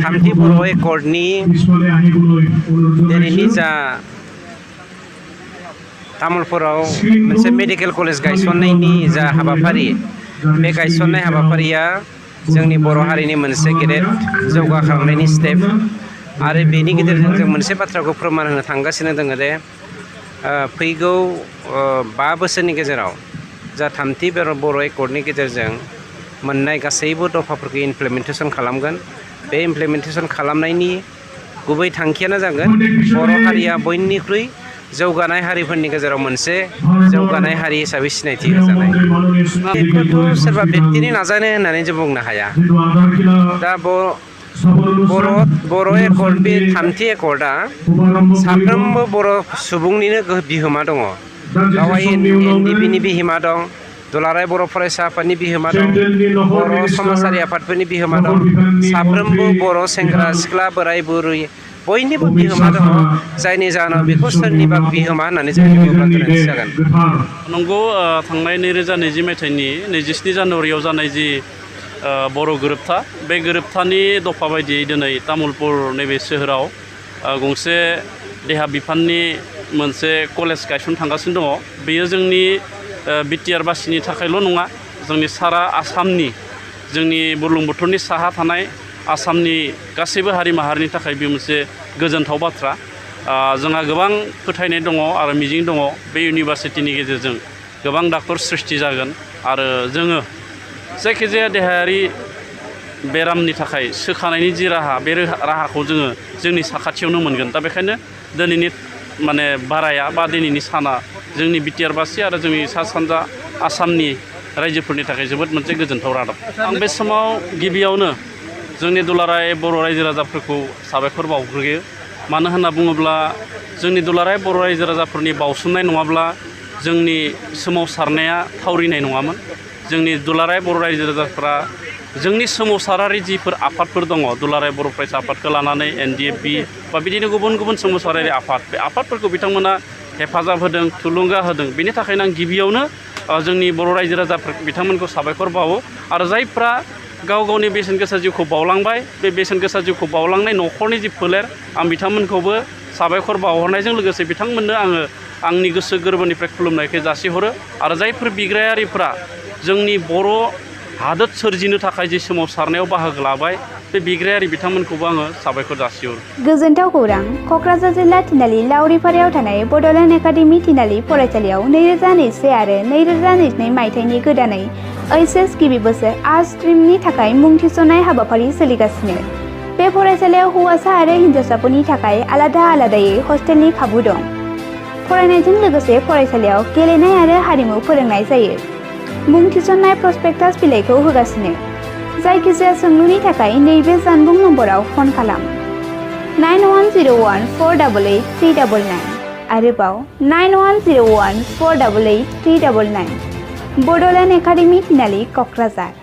थामथि बर' एकर्डनि दिनैनि जा तामुलपुराव मोनसे मेडिकेल कलेज गायसननायनि जा हाबाफारि बे गायसननाय हाबाफारिया जोंनि बर' हारिनि मोनसे गेदेर जौगाखांनायनि स्टेप आरो बेनि गेजेरजों जों मोनसे बाथ्राखौ फोरमान होनो थांगासिनो दङ दे फैगौ 5 बोसोरनि गेजेराव जा थामथि बर' एकर्डनि गेजेरजों मोननाय गासैबो दफाफोरखौ इमप्लिमेन्टेसन खालामगोन बे इमप्लिमेन्टेसन खालामनायनि गुबै थांखियानो जागोन बर' हारिया बयनिख्रुइ जौगानाय हारिफोरनि गेजेराव मोनसे जौगानाय हारि हिसाबै सिनायथि होजानाय बेखौथ' सोरबा व्यक्तिनि नाजानाय होननानै जों बुंनो हाया दा बर' एकर्ड बे थामथि एकर्डआ साफ्रोमबो बर' सुबुंनिनो बिहोमा दङ बेवहाय एनडिपिनि बिहोमा दं दुलाराय बर' फरायसा आफादनि बिहोमा दं बर' समाजारि आफादफोरनि बिहोमा दं साफ्रोमबो बर' सेंग्रा सिख्ला बोराय बुरै बयनिबो बिहोमा दङ जायनि जाहोनाव बेखौ सोरनिबा बिहोमा होननानै जों बुङोब्ला गोरोन्थि जागोन नंगौ थांनाय 2020 मायथाइनि 27 जानुवारियाव जानाय जि बर' गोरोबथा बे गोरोबथानि दफा बायदियै दिनै तामुलपुर नैबे सोहोराव गंसे देहा बिफाननि मोनसे कलेज गायसन थांगासिनो दङ बेयो जोंनि बिटिआर बासिनि थाखायल' नङा जोंनि सारा आसामनि जोंनि बुरलुंबुथुरनि साहा थानाय आसामनि गासैबो हारि माहारिनि थाखाय बे मोनसे गोजोनथाव बाथ्रा जोंहा गोबां फोथायनाय दङ आरो मिजिं दङ बे इउनिभारसिटिनि गेजेरजों गोबां डाक्टर सृष्टि जागोन आरो जोङो जायखिजाया देहायारि बेरामनि थाखाय सोखानायनि जि राहा बे राहाखौ जोङो जोंनि साखाथियावनो मोनगोन दा बेखायनो दिनैनि माने बाराया बा दिनैनि साना जोंनि बिटिआर बासि आरो जोंनि सा सानजा आसामनि रायजोफोरनि थाखाय जोबोद मोनसे गोजोनथाव रादाब आं बे समाव गिबियावनो जोंनि दुलाराय बर' रायजो राजाफोरखौ साबायखर बावग्रोयो मानो होनना बुङोब्ला जोंनि दुलाराय बर' रायजो राजाफोरनि बावसोमनाय नङाब्ला जोंनि सोमावसारनाया थावरिनाय नङामोन जोंनि दुलाराय बर' रायजो राजाफ्रा जोंनि सोमावसारारि जिफोर आफादफोर दङ दुलाराय बर' फरायसा आफादखौ लानानै एनडिएफबि बा बिदिनो गुबुन गुबुन सोमावसारारि आफाद बे आफादफोरखौ बिथांमोना हेफाजाब होदों थुलुंगा होदों बेनि थाखायनो आं गिबियावनो जोंनि बर' रायजो राजाफोर बिथांमोनखौ साबायखर बावो आरो जायफ्रा गाव गावनि बेसेन गोसा जिउखौ बावलांबाय बे बेसेन गोसा जिउखौ बावलांनाय न'खरनि जि फोलेर आं बिथांमोनखौबो साबायखर बावहरनायजों लोगोसे बिथांमोननो आङो आंनि गोसो गोरबोनिफ्राय खुलुमनायखौ जासिहरो आरो जायफोर बिग्रायारिफ्रा जोंनि बर' हादोर सोरजिनो थाखाय जि सोमावसारनायाव बाहागो लाबाय बे बिग्रायारि बिथांमोनखौबो आङो साबायखर जासिहरो गोजोनथाव खौरां क'क्राझार जिल्ला थिनालि लावरिपारायाव थानाय बड'लेण्ड एकाडेमि थिनालि फरायसालियाव 2021 आरो 2022 मायथाइनि गोदानै ओइचएस गिबि बोसोर आर्ट्स स्ट्रिमनि थाखाय मुं थिसननाय हाबाफारि सोलिगासिनो बे फरायसालियाव हौवासा आरो हिन्जावसाफोरनि थाखाय आलादा आलादायै हस्टेलनि खाबु दं फरायनायजों लोगोसे फरायसालियाव गेलेनाय आरो हारिमु फोरोंनाय जायो मुं थिसननाय प्रस्पेक्टास बिलाइखौ होगासिनो जायखिजाया सोंलुनि थाखाय नैबे जानबुं नम्बराव फन खालाम 9101488399 आरोबाव 9101488399 बड'लेण्ड एकाडेमि थिनालि क'क्राझार।